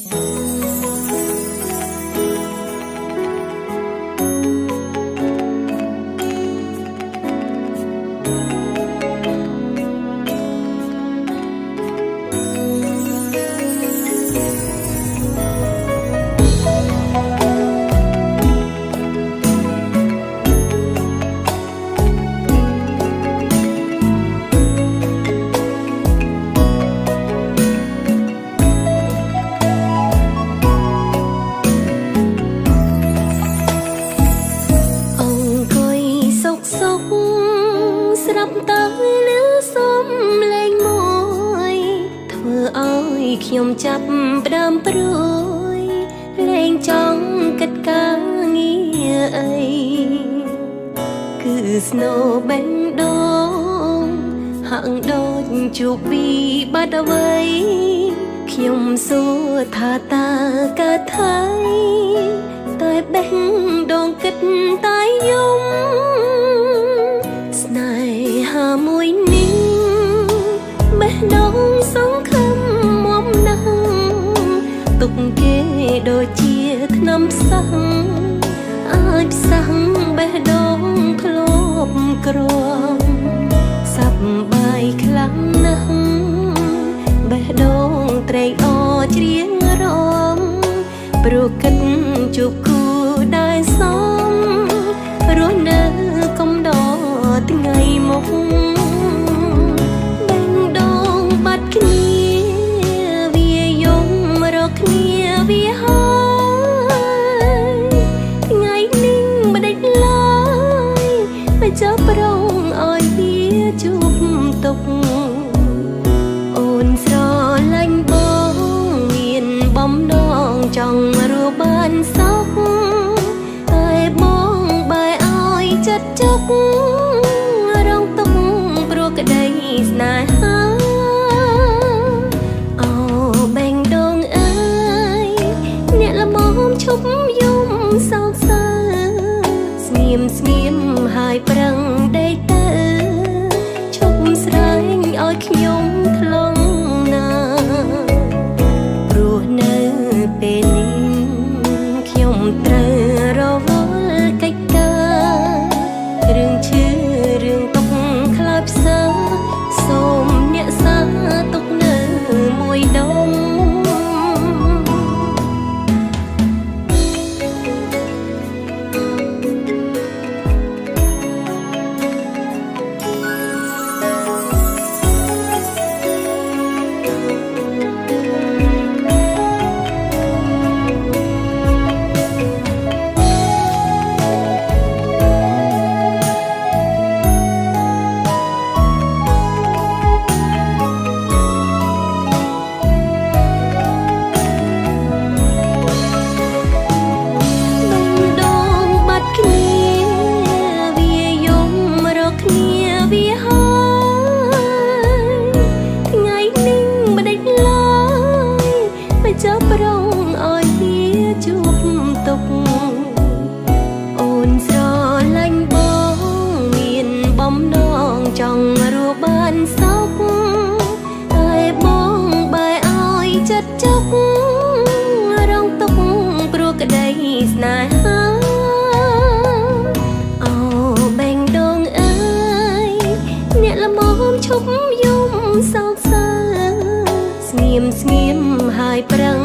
ស្រាប់តើលឺសំឡេងមួយធ្វើឲ្យខ្ញុំចាប់ផ្ដើមព្រួយលែងចង់គិតការងារអីគឺស្នូបេះដូងហាក់ដូចជួបពីបាត់អ្វីខ្ញុំសួរថាតើកើតថៃតែបេះដូងគិតតែយំស្នេហាមួយនេះបេះដូងសង្ឃឹមមុំណាស់ទុកគេដូចជាថ្នាំផ្សះអាចផ្សះបេះដូងធ្លាប់ក្រសប្បាយខ្លាំងណាស់បេះដូងត្រេកអរច្រៀងរំព្រោះគិតជួបគូដែលសមរស់នៅកំដរថ្ងៃមុខបេះដូងបាត់គ្នាវាយំរកគ្នាវាហើយថ្ងៃនេះមិនដេចឡើយមិនចោលប្រងឲ្យវាជួបទុកអូនស្រឡាញ់បងមានបំណងចង់រស់បានសុខតែបងបែរឲ្យចិត្តជុករងទុកព្រោះក្តីស្នេហាអូបេះដូងអើយអ្នកល្មមឈប់យំសោកសៅស្ងៀមស្ងៀមហើយប្រឹងដេកទៅឈប់ស្រែងឲ្យខ្ញុំថ្លង់ណាព្រោះនៅពេលនេះខ្ញុំត្រូវរវល់កិច្ចការរឿងឈឺរឿងទុកខ្លោចផ្សាសូមអ្នកសាទុកនៅមួយដុំចាប់ប្រងឲ្យវាជួបទុកអូនស្រឡាញ់បងមានបំណងចង់រស់បានសុខតែបងបែរឲ្យចិត្តជុករងទុកព្រោះក្តីស្នេហាអូបេះដូងអើយអ្នកល្មមឈប់យំសោកសៅស្ងៀមស្ងៀមហើយប្រឹង